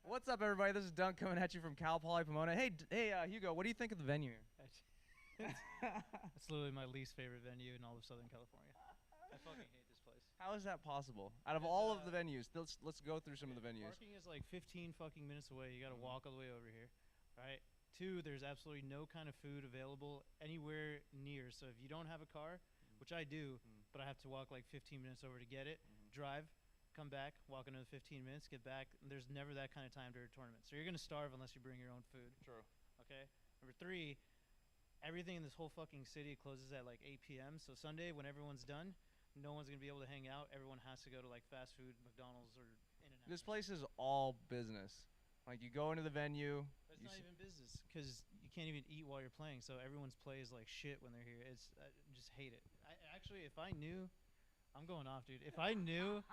What's up, everybody? This is Dunk coming at you from Cal Poly Pomona. Hey, Hugo, what do you think of the venue here? It's literally my least favorite venue in all of Southern California. I fucking hate this place. How is that possible? Out of all of the venues, let's go through some of the venues. Parking is like 15 fucking minutes away. You got to walk all the way over here, right? 2, there's absolutely no kind of food available anywhere near. So if you don't have a car, which I do, but I have to walk like 15 minutes over to get it, drive, come back, walk another 15 minutes, get back. And there's never that kind of time during a tournament. So you're going to starve unless you bring your own food. True. Okay? Number 3, everything in this whole fucking city closes at like 8 p.m. So Sunday, when everyone's done, no one's going to be able to hang out. Everyone has to go to like fast food, McDonald's, or In-N-Out. This place is all business. Like, you go into the venue. But it's not even business because you can't even eat while you're playing. So everyone's play is like shit when they're here. I just hate it. Actually, if I knew, I'm going off, dude. If I knew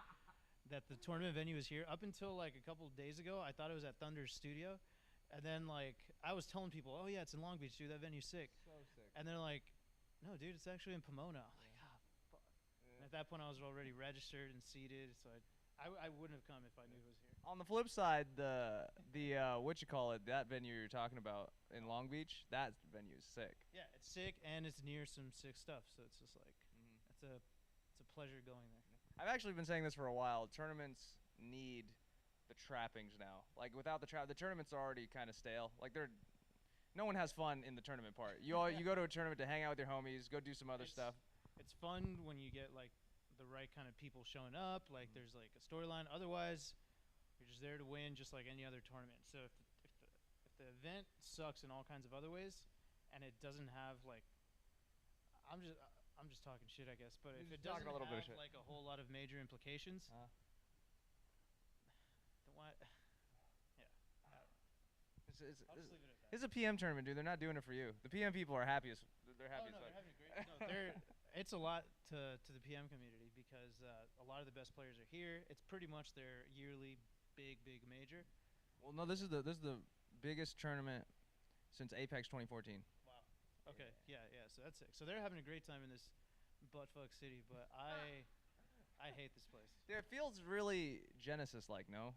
that the tournament venue was here, up until like a couple of days ago, I thought it was at Thunder's studio. And then, like, I was telling people, oh, yeah, it's in Long Beach, dude. That venue's sick. So sick. And they're like, no, dude, it's actually in Pomona. I'm like, ah, fuck. Yeah. And at that point, I was already registered and seated, so I wouldn't have come if I knew it was here. On the flip side, the that venue you're talking about in Long Beach, that venue is sick. Yeah, it's sick, and it's near some sick stuff, so it's just like, it's a pleasure going there. I've actually been saying this for a while. Tournaments need the trappings now. Like, without the tournaments are already kind of stale. Like, no one has fun in the tournament part. You go to a tournament to hang out with your homies, go do some other stuff. It's fun when you get like the right kind of people showing up. Like, there's like a storyline. Otherwise, you're just there to win, just like any other tournament. So if the event sucks in all kinds of other ways, and it doesn't have like, I'm just talking shit, I guess. But if it doesn't have like a whole lot of major implications, then why? Yeah. It's a PM tournament, dude. They're not doing it for you. The PM people are happiest. They're happy. Oh, no, they're having a great. No, it's a lot to the PM community because a lot of the best players are here. It's pretty much their yearly big major. Well, no, this is the biggest tournament since Apex 2014. Wow. Okay. Yeah. So that's sick. So they're having a great time in this buttfuck city, but I hate this place. Dude, it feels really Genesis-like, no?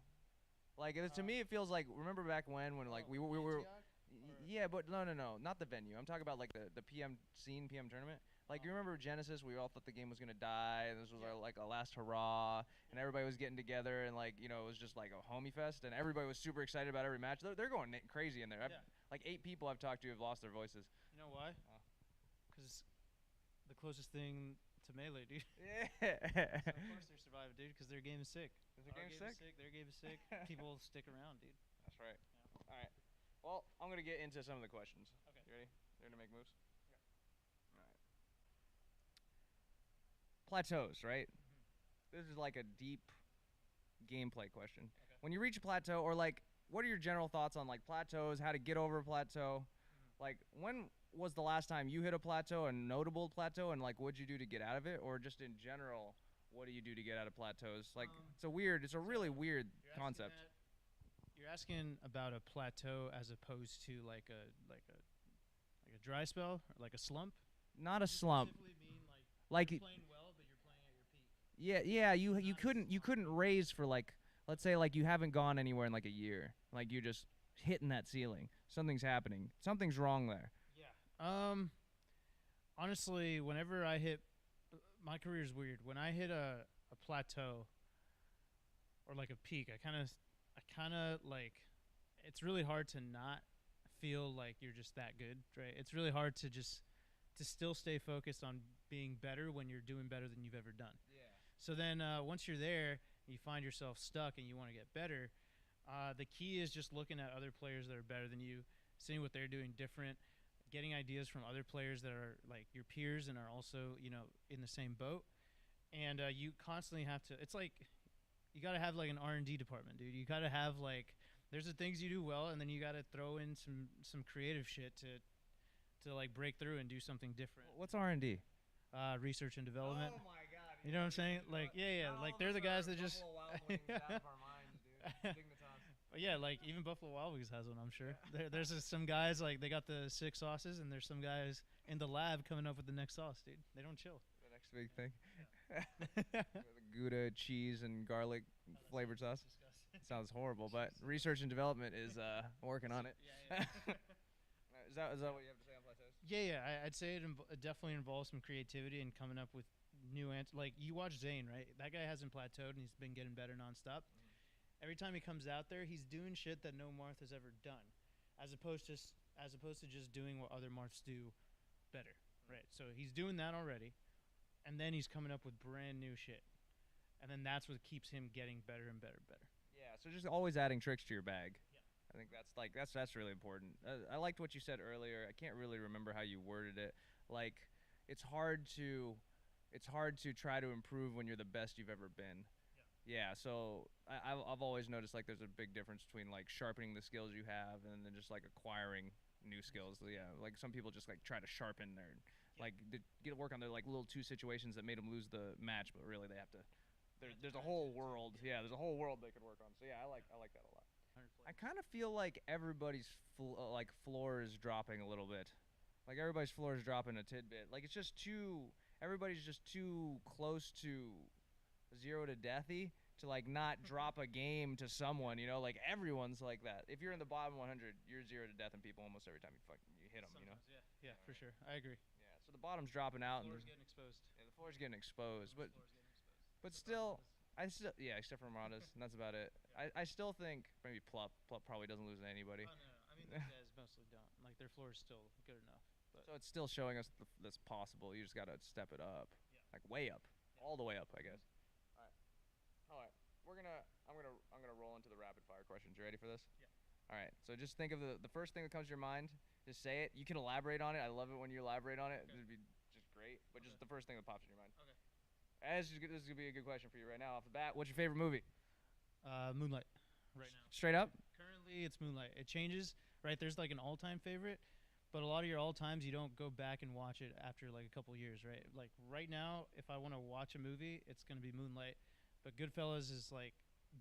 Like, to me, it feels like, remember back when like we were yeah, but no, not the venue. I'm talking about like the PM tournament. Like, you remember Genesis? We all thought the game was gonna die, and this was like a last hurrah, and everybody was getting together, and like, it was just like a homie fest, and everybody was super excited about every match. They're going crazy in there. Like 8 people I've talked to have lost their voices. You know why? Because the closest thing to Melee, dude. Yeah. So of course they're surviving, dude, because their game is sick. Their game is sick? Their game is sick. People stick around, dude. That's right. Yeah. All right. Well, I'm going to get into some of the questions. Okay. You ready? You ready to make moves? Yeah. All right. Plateaus, right? This is like a deep gameplay question. Okay. When you reach a plateau, or like, what are your general thoughts on like plateaus, how to get over a plateau? Like, when was the last time you hit a plateau, a notable plateau, and like, what'd you do to get out of it? Or just in general, what do you do to get out of plateaus? Like, it's a really weird concept. You're asking about a plateau as opposed to like a dry spell, or like a slump? Not a slump. Simply mean like you're playing well, but you're playing at your peak. Yeah, you couldn't raise for like, let's say like you haven't gone anywhere in like a year. Like, you're just hitting that ceiling. Something's happening. Something's wrong there. Yeah. Honestly, whenever I hit, my career's weird. When I hit a plateau or like a peak, I kind of like, it's really hard to not feel like you're just that good, right? It's really hard to still stay focused on being better when you're doing better than you've ever done. Yeah. So then once you're there, you find yourself stuck and you want to get better. The key is just looking at other players that are better than you, seeing what they're doing different, getting ideas from other players that are like your peers and are also, in the same boat. And you constantly have to, it's like, you got to have like an R&D department, dude. You got to have like, there's the things you do well, and then you got to throw in some creative shit to like break through and do something different. What's R&D? Research and development. Oh my God. You know what I'm saying? Like, yeah. Like, they're the guys that just. But yeah, like even Buffalo Wild Wings has one, I'm sure. There's just some guys, like, they got the 6 sauces, and there's some guys in the lab coming up with the next sauce, dude. They don't chill. The next big thing. The Gouda, cheese, and garlic flavored sauce. Disgusting. Sounds horrible, but research and development is working on it. Yeah. Is that what you have to say on Plateaus? Yeah. I'd say it definitely involves some creativity and coming up with new answers. Like you watch Zayn, right? That guy hasn't plateaued and he's been getting better nonstop. Every time he comes out there, he's doing shit that no Marth has ever done, as opposed to just doing what other Marths do better, right? So he's doing that already, and then he's coming up with brand new shit, and then that's what keeps him getting better and better and better. Yeah, so just always adding tricks to your bag. Yeah. I think that's really important. I liked what you said earlier. I can't really remember how you worded it. Like, it's hard to try to improve when you're the best you've ever been. Yeah, so I've always noticed like there's a big difference between like sharpening the skills you have and then just like acquiring new skills. Yeah, like some people just like try to sharpen their like get work on their like little two situations that made them lose the match, but really they have to. There's a whole world. Yeah, there's a whole world they could work on. So yeah, I like that a lot. I kind of feel like everybody's like floor is dropping a little bit. Like everybody's floor is dropping a tidbit. Like it's just too. Everybody's just too close to 0 to deathy to like not drop a game to someone, you know, like everyone's like that. If you're in the bottom 100, you're 0 to death and people almost every time you hit them, you know. Yeah, for sure. I agree. Yeah, so the bottom's dropping out. The floor's getting exposed. Yeah, the floor's getting exposed, but still, except for Maradas, and that's about it. I still think maybe Plup probably doesn't lose to anybody. Oh, no. I mean, those guys mostly don't. Like their floor is still good enough. But So it's still showing us that's possible. You just gotta step it up, like way up, all the way up, I guess. All right. I'm gonna roll into the rapid fire questions. You ready for this? Yeah. All right. So just think of the first thing that comes to your mind. Just say it. You can elaborate on it. I love it when you elaborate on it. Okay. It'd be just great. But just the first thing that pops in your mind. Okay. This is gonna be a good question for you right now off the bat. What's your favorite movie? Moonlight. Right now. Straight up. Currently, it's Moonlight. It changes, right? There's like an all-time favorite, but a lot of your all-times you don't go back and watch it after like a couple years, right? Like right now, if I want to watch a movie, it's gonna be Moonlight. But Goodfellas is like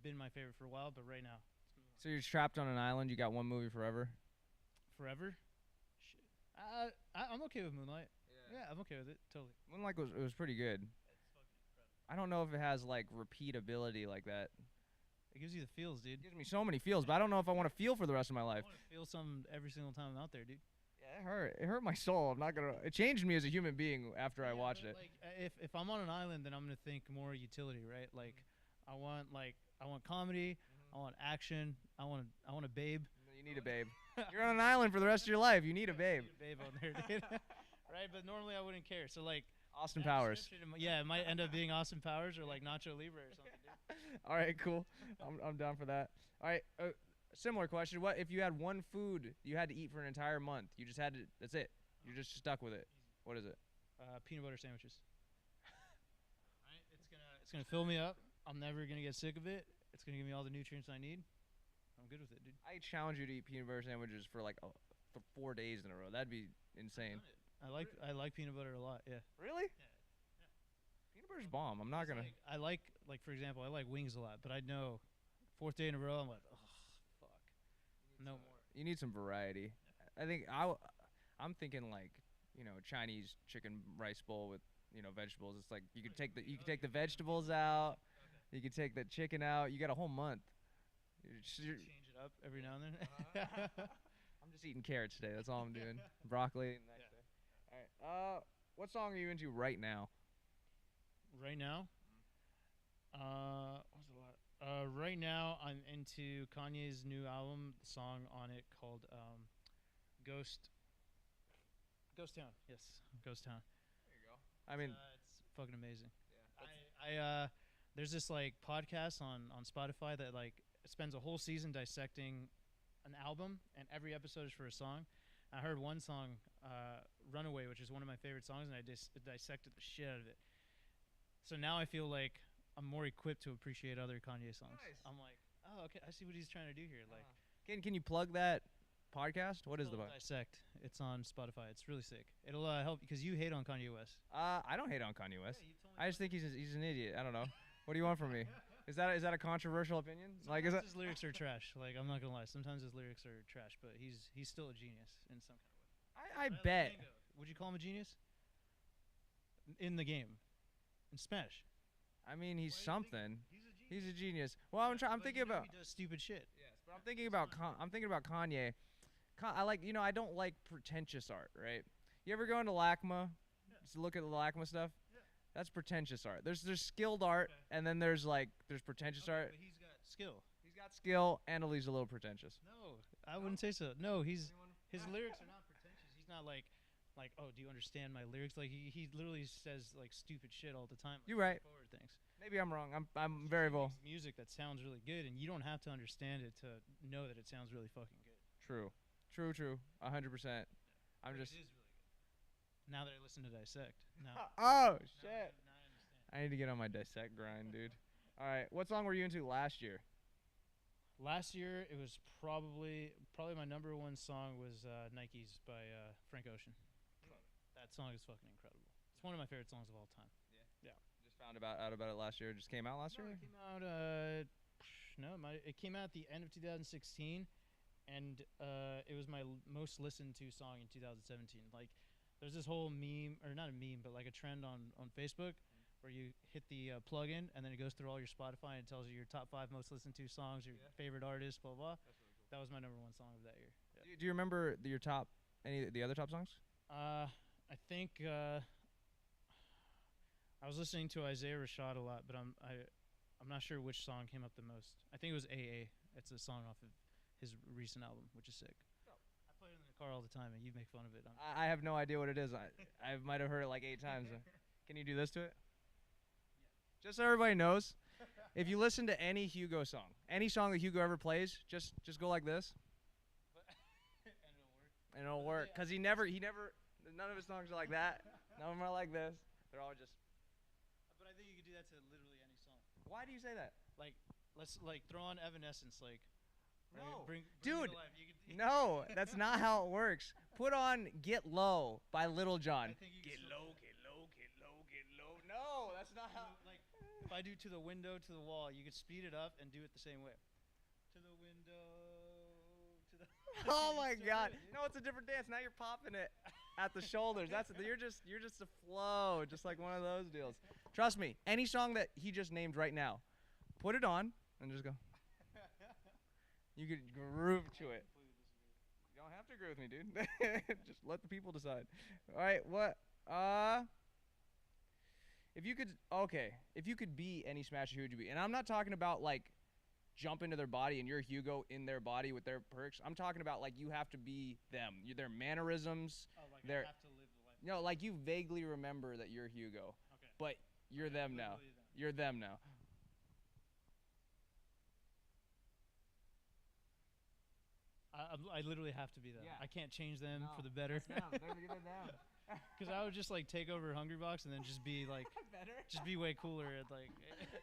been my favorite for a while, but right now it's Moonlight. So you're trapped on an island. You got one movie forever. Forever? Shit. I'm okay with Moonlight. Yeah, I'm okay with it. Totally. Moonlight was pretty good. It's fucking incredible. I don't know if it has like repeatability like that. It gives you the feels, dude. It gives me so many feels, but I don't know if I want to feel for the rest of my life. I want to feel something every single time I'm out there, dude. Yeah, it hurt. It hurt my soul. I'm not gonna. It changed me as a human being after I watched it. Like, if I'm on an island, then I'm gonna think more utility, right? Like, I want comedy. I want action. I want a babe. You need a babe. You're on an island for the rest of your life. You need a babe. Babe on there, dude. Right? But normally I wouldn't care. So like Austin Powers. Yeah, it might end up being Austin Powers or like Nacho Libre or something, dude. All right, cool. I'm down for that. All right, similar question. What if you had one food you had to eat for an entire month? You just had to. That's it. You're just stuck with it. What is it? Peanut butter sandwiches. Right? It's gonna fill me up. I'm never gonna get sick of it. It's gonna give me all the nutrients I need. I'm good with it, dude. I challenge you to eat peanut butter sandwiches for like 4 days in a row. That'd be insane. I like peanut butter a lot. Yeah. Really? Yeah. Peanut butter's bomb. I'm not gonna. I like for example, I like wings a lot, but I know 4th day in a row, I'm like, oh, fuck, no more. You need some variety. I think I'm thinking like Chinese chicken rice bowl with vegetables. It's like you could take the vegetables out. You could take the chicken out. You got a whole month. Change it up every now and then. I'm just eating carrots today. That's all I'm doing. Broccoli next day. All right. What song are you into right now? Right now? What's the lot? Right now, I'm into Kanye's new album, the song on it called Ghost Town. Yes, Ghost Town. There you go. I mean, it's fucking amazing. Yeah. I there's this like podcast on Spotify that like spends a whole season dissecting an album, and every episode is for a song. I heard one song, Runaway, which is one of my favorite songs, and I dissected the shit out of it. So now I feel like I'm more equipped to appreciate other Kanye songs. Nice. I'm like, oh, okay, I see what he's trying to do here. Like, can you plug that podcast? What is the Dissect? It's on Spotify. It's really sick. It'll help because you hate on Kanye West. I don't hate on Kanye West. Yeah, you told me I just think he's an idiot. I don't know. What do you want from me? Is that a controversial opinion? Sometimes like, his lyrics are trash. Like, I'm not gonna lie. Sometimes his lyrics are trash, but he's still a genius in some kind of way. I bet. Would you call him a genius? In the game, in Smash. I mean, he's something. He's a genius. He's a genius. Well, I'm But thinking you know about. he does stupid shit. Yes, but I'm thinking about Kanye. I like, I don't like pretentious art, right? You ever go into LACMA? Yeah. Just look at the LACMA stuff. Yeah. That's pretentious art. There's skilled art, Okay. and then there's pretentious art. But he's got skill. He's got skill, and he's a little pretentious. No, I wouldn't say so. No, his lyrics are not pretentious. He's not like, oh, do you understand my lyrics? Like he literally says like stupid shit all the time. Like, You're right. Forward things. Maybe I'm wrong. I'm very He full. makes music that sounds really good, and you don't have to understand it to know that it sounds really fucking good. True. 100%. I'm But just. it is really good. Now that I listen to Dissect, now, Oh now shit! now I understand. I need to get on my dissect grind, dude. All right, what song were you into last year? Last year, it was probably my number one song was Nikes by Frank Ocean. That song is fucking incredible. It's one of my favorite songs of all time. Just found out about it last year. It just came out last No, year. it came out. It came out at the end of 2016, and it was my most listened to song in 2017. Like, there's this whole meme, or not a meme, but like a trend on Facebook where you hit the plug-in and then it goes through all your Spotify and it tells you your top 5 most listened to songs, your favorite artists, blah blah. That's really cool. That was my number one song of that year. Yeah. Do you remember your top any of the other top songs? I think I was listening to Isaiah Rashad a lot, but I'm not sure which song came up the most. I think it was AA. It's a song off of his recent album, which is sick. Oh. I play it in the car all the time, and you make fun of it. I have no idea what it is. I might have heard it like 8 times. Can you do this to it? Just so everybody knows, if you listen to any Hugo song, any song that Hugo ever plays, just go like this, and it'll work. Cause he never. None of his songs are like that. None of them are like this. They're all just. But I think you could do that to literally any song. Why do you say that? Like, let's like throw on Evanescence, like. No. Bring Dude, it to life. You could, No, that's not how it works. Put on "Get Low" by Little John. I think you Get could low, get low, get low, get low. No, that's not how. Like, if I do to the window, to the wall, you could speed it up and do it the same way. To the window, to the. Oh my So God! good. No, it's a different dance. Now you're popping it at the shoulders. You're just a flow, just like one of those deals. Trust me. Any song that he just named right now, put it on and just go. You could groove to it. You don't have to agree with me, dude. Just let the people decide. All right, what? If you could be any Smasher, who would you be? And I'm not talking about like jump into their body and you're Hugo in their body with their perks. I'm talking about like you have to be them. Their mannerisms. Oh, like They're- I have to live the life. Like you vaguely remember that you're Hugo, Okay. but you're them now. Literally them. You're them now. I literally have to be them. Yeah. I can't change them No, for the better. They're them. Because I would just like take over Hungrybox and then just be like, Better. just be way cooler at like,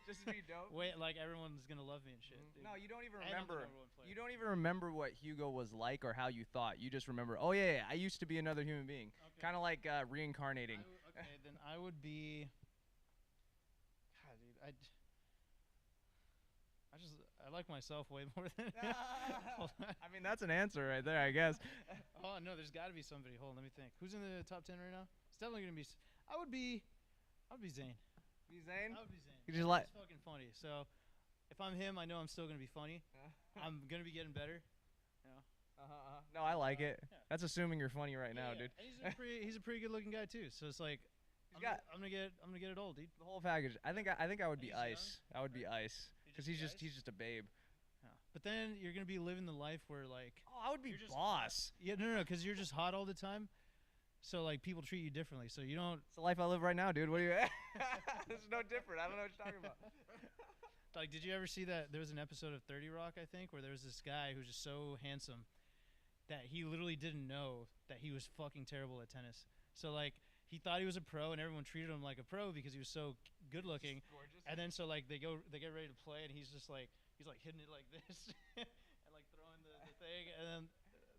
Just to be dope. way like everyone's gonna love me and shit. Dude. No, you don't even And I'm the remember. number one player. You don't even remember what Hugo was like or how you thought. You just remember, oh yeah, I used to be another human being. Okay. Kind of like reincarnating. Okay, then I would be. God, dude, I like myself way more than. Hold on. I mean, that's an answer right there, I guess. Oh no, there's got to be somebody. Hold on, let me think. Who's in the top 10 right now? It's definitely gonna be. I would be Zayn. Be Zayn? I would be Zayn. You just like. He's fucking funny. So, if I'm him, I know I'm still gonna be funny. I'm gonna be getting better. You know. No, I like it. Yeah. That's assuming you're funny right now, dude. And he's a pretty good looking guy too. So it's like. He's I'm gonna get it old, dude. The whole package. I think I would be And he's Ice. I would be Ice. Because he's just a babe. Yeah. But then you're gonna be living the life where like. Oh, I would be You're just boss. Yeah, no, because you're just hot all the time. So like people treat you differently. So you don't It's the life I live right now, dude. What do you? This is no different. I don't know what you're talking about. like. Did you ever see that? There was an episode of 30 Rock, I think, where there was this guy who's just so handsome that he literally didn't know that he was fucking terrible at tennis. So like he thought he was a pro, and everyone treated him like a pro because he was so good looking. Gorgeous. And then so like they get ready to play, and he's like hitting it like this, and like throwing the thing, and then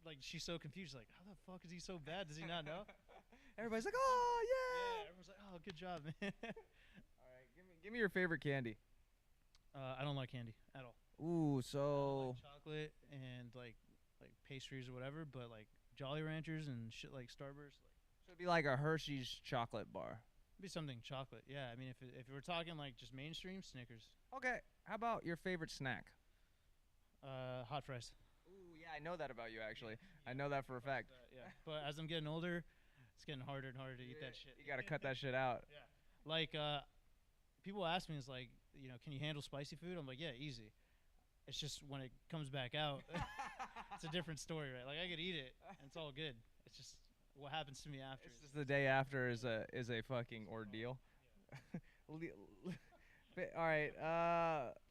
like she's so confused, like how the fuck is he so bad? Does he not know? Everybody's like, oh Yeah, yeah. everyone's like, oh, good job, man. All right, give me your favorite candy. I don't like candy at all. Ooh, I so like chocolate and like pastries or whatever, but like Jolly Ranchers and shit like Starburst. Like, it'd be like a Hershey's chocolate bar. Be something chocolate. Yeah, I mean, if we're talking like just mainstream, Snickers. Okay. How about your favorite snack? Hot fries. Ooh, yeah, I know that about you actually. I know that for a fact. Yeah, but as I'm getting older, it's getting harder and harder to eat Yeah, that shit. You gotta cut that shit out. Yeah. Like, people ask me, it's like, can you handle spicy food? I'm like, yeah, easy. It's just when it comes back out, it's a different story, right? Like, I could eat it, and it's all good. It's just what happens to me after. It's just the day after is a fucking ordeal. All right.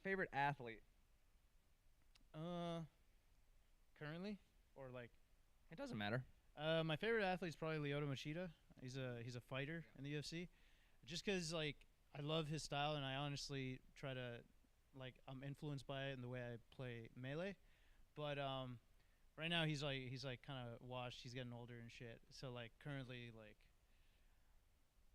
Favorite athlete? Currently, or like, It doesn't matter. my favorite athlete's probably Lyoto Machida. He's a fighter in the UFC. Just because like I love his style, and I honestly try to like I'm influenced by it in the way I play melee. But right now he's like kind of washed. He's getting older and shit. So like currently like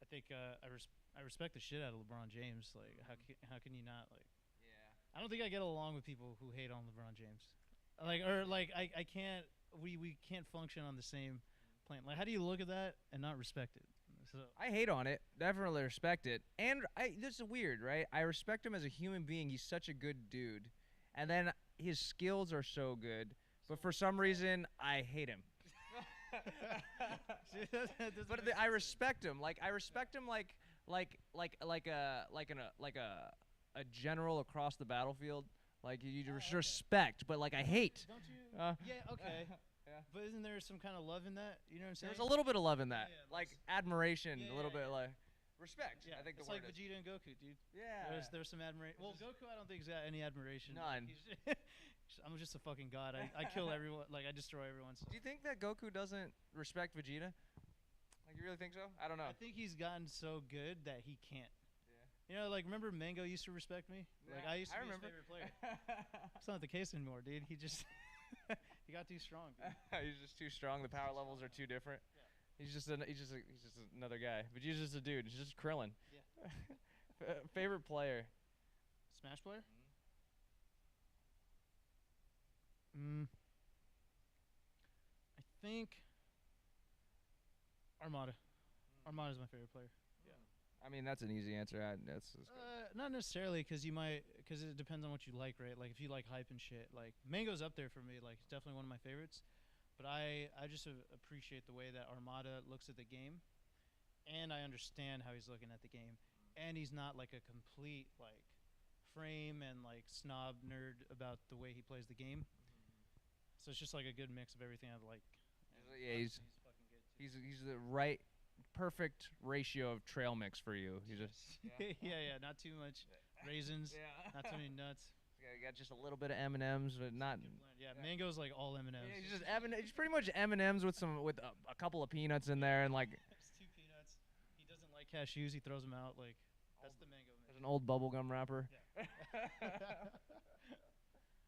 I think I respect the shit out of LeBron James. Like how can you not like? Yeah. I don't think I get along with people who hate on LeBron James. Like or like I can't we can't function on the same plane. Like how do you look at that and not respect it? So I hate on it. Definitely respect it. And this is weird, right? I respect him as a human being. He's such a good dude. And then his skills are so good. But for some reason, I hate him. But I respect him. Like I respect him like a general across the battlefield. Like you respect, but like I hate. don't you? Yeah. Okay. Yeah. But isn't there some kind of love in that? You know what I'm saying? There's a little bit of love in that, Yeah, like admiration, yeah, a little yeah, bit like respect. Yeah, I think the it's word like is. Vegeta and Goku, dude. Yeah. There's some admiration. Well, Goku, I don't think he's got any admiration. None. I'm just a fucking god. I kill everyone. Like I destroy everyone. So. Do you think that Goku doesn't respect Vegeta? Like you really think so? I don't know. I think he's gotten so good that he can't. Yeah. You know, like remember Mango used to respect me. Like I used to be remember. his favorite player. It's not the case anymore, dude. He just he got too strong. Dude. He's just too strong. The power levels are too different. Yeah. He's just another guy. Vegeta's just a dude. He's just Krillin. Yeah. Favorite player? Smash player? I think Armada. Armada's my favorite player. I mean, that's an easy answer. That's Not necessarily, because it depends on what you like, right? Like if you like hype and shit, like Mango's up there for me. Like it's definitely one of my favorites. But I just appreciate the way that Armada looks at the game, and I understand how he's looking at the game, and he's not like a complete like frame and like snob nerd about the way he plays the game. So it's just like a good mix of everything I like. Yeah, he's fucking good too. he's the right, perfect ratio of trail mix for you. He's just yeah, not too much raisins, not too many nuts. You got just a little bit of M&Ms, but not. Yeah, Mango's like all M&Ms. Yeah, he's just He's pretty much M&Ms with a couple of peanuts in there and like. It's 2 peanuts. He doesn't like cashews. He throws them out. Like that's the Mango mix. There's an old bubblegum wrapper. Yeah.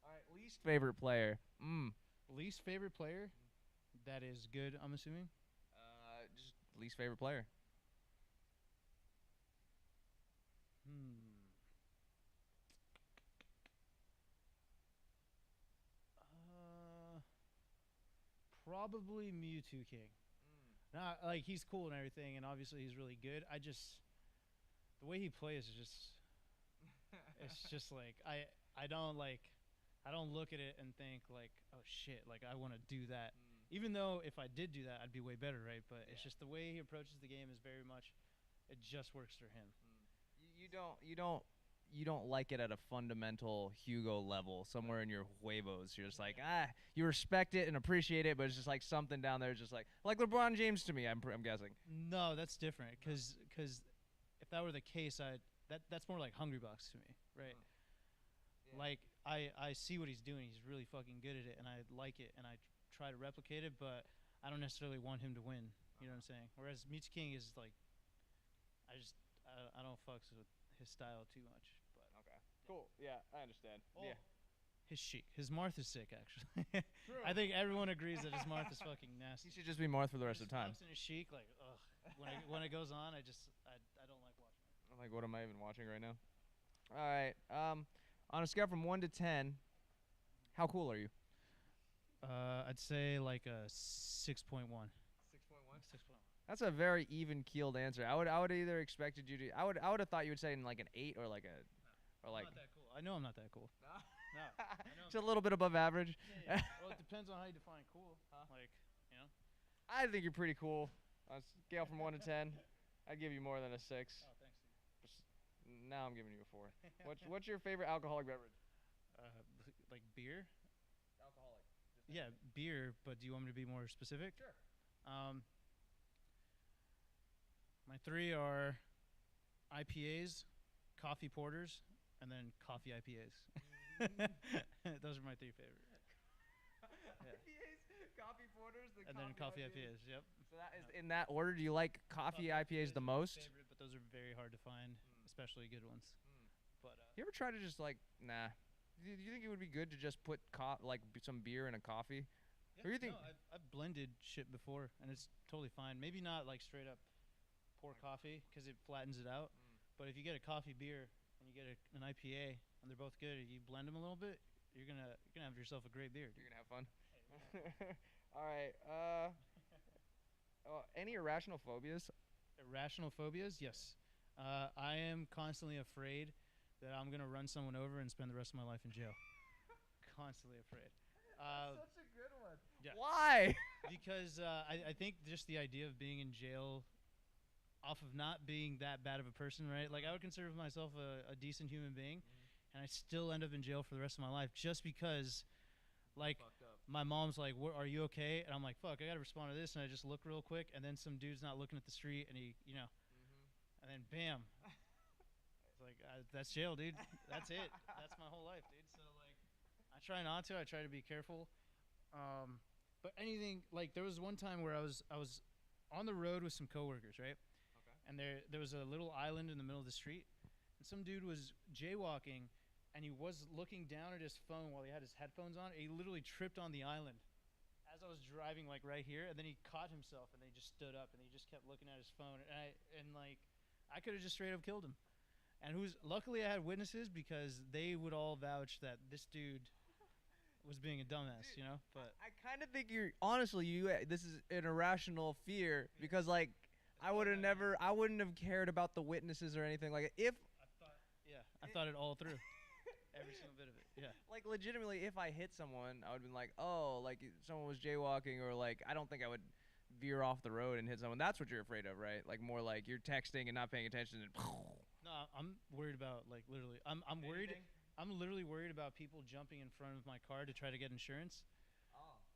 All right, least favorite player. Least favorite player? That is good, I'm assuming. Just least favorite player. Probably Mewtwo King. Not like he's cool and everything, and obviously he's really good. The way he plays is just, it's just like I don't look at it and think like, oh shit, like I want to do that. Even though if I did do that, I'd be way better, right? But it's just the way he approaches the game is very much, it just works for him. You don't like it at a fundamental Hugo level, somewhere in your huevos. You're just like, you respect it and appreciate it, but it's just like something down there, just like LeBron James to me. I'm guessing. No, that's different, because if that were the case, that's more like Hungry Box to me, right? Yeah. Like I see what he's doing. He's really fucking good at it, and I like it, and I try to replicate it, but I don't necessarily want him to win. You know what I'm saying? Whereas Mewtwo King is like, I don't fucks with his style too much. But okay, cool. Yeah, I understand. Yeah. His Sheik, his Marth is sick actually. True. I think everyone agrees that his Marth is fucking nasty. He should just be Marth for the rest of the time. In his Sheik, like, ugh. When it goes on, I don't like watching it. I'm like, what am I even watching right now? All right. On a scale from 1 to 10, how cool are you? I'd say like a 6.1. 6.1. That's a very even keeled answer. I would either expected you to. I would have thought you would say in like an 8 or like a, or like. I'm not that cool. I know I'm not that cool. No, I know. Just a little bit above average. Yeah. Well, it depends on how you define cool. Like, you know. I think you're pretty cool. On a scale from 1 to 10, I'd give you more than a 6. Oh, thanks, dude. Now I'm giving you a 4. What's your favorite alcoholic beverage? Like beer? Alcoholic. Yeah, beer. But do you want me to be more specific? Sure. My 3 are IPAs, coffee porters, and then coffee IPAs. Those are my 3 favorite. IPAs, coffee porters, And then coffee IPAs. Yep. So that is in that order. Do you like coffee IPAs the are my most? favorite, but those are very hard to find, especially good ones. But You ever try to just like nah? Do you think it would be good to just put some beer in a coffee? yeah, Or you think? no, I've blended shit before, and it's totally fine. Maybe not like straight up pour coffee because it flattens it out. But if you get a coffee beer and you get an IPA and they're both good, you blend them a little bit, you're gonna have yourself a great beer. You're gonna have fun. All right. Any irrational phobias? Irrational phobias? Yes. I am constantly afraid that I'm gonna run someone over and spend the rest of my life in jail. Constantly afraid. Such a good one. Yeah. Why? Because I think just the idea of being in jail off of not being that bad of a person, right? Like, I would consider myself a decent human being, and I still end up in jail for the rest of my life just because, like, my mom's like, "Are you okay?" And I'm like, "Fuck, I gotta respond to this," and I just look real quick, and then some dude's not looking at the street, and he, and then bam. It's like, that's jail, dude. That's it. That's my whole life, dude. So, like, I try not to. I try to be careful. But anything, like, there was one time where I was on the road with some coworkers, right? And there was a little island in the middle of the street, and some dude was jaywalking, and he was looking down at his phone while he had his headphones on. He literally tripped on the island as I was driving, like, right here, and then he caught himself, and then he just stood up, and he just kept looking at his phone, and I could have just straight up killed him. And luckily I had witnesses because they would all vouch that this dude was being a dumbass, you know. But I kind of think this is an irrational fear because like I wouldn't have cared about the witnesses or anything like if I thought it all through. Every single bit of it. Yeah. Like legitimately if I hit someone I would have been like, "Oh, like someone was jaywalking," or like I don't think I would veer off the road and hit someone. That's what you're afraid of, right? Like more like you're texting and not paying attention and No, I'm worried about like literally I'm worried I'm literally worried about people jumping in front of my car to try to get insurance.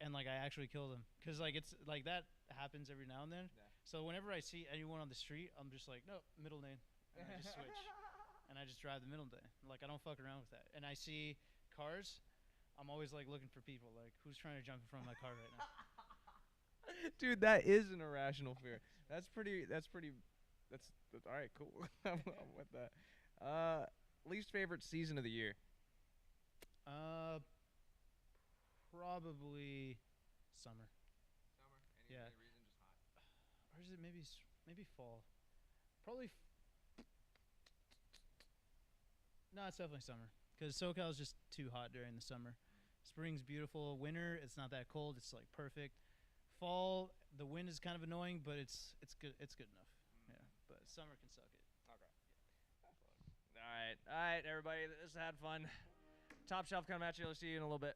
And like I actually kill them because like it's like that happens every now and then. Yeah. So whenever I see anyone on the street, I'm just like, no, middle lane, and I just switch, and I just drive the middle lane. Like I don't fuck around with that. And I see cars, I'm always like looking for people. Like who's trying to jump in front of my car right now? Dude, that is an irrational fear. That's all right. Cool. I'm with that. Least favorite season of the year. Probably summer. Summer. Yeah. Any reason? Just hot. Or is it maybe fall? Probably. No, it's definitely summer. Because SoCal is just too hot during the summer. Spring's beautiful. Winter, it's not that cold. It's like perfect. Fall, the wind is kind of annoying, but it's good. It's good enough. Yeah. But summer can suck it. Okay. All right, everybody. This had fun. Top Shelf coming at you. Let's see you in a little bit.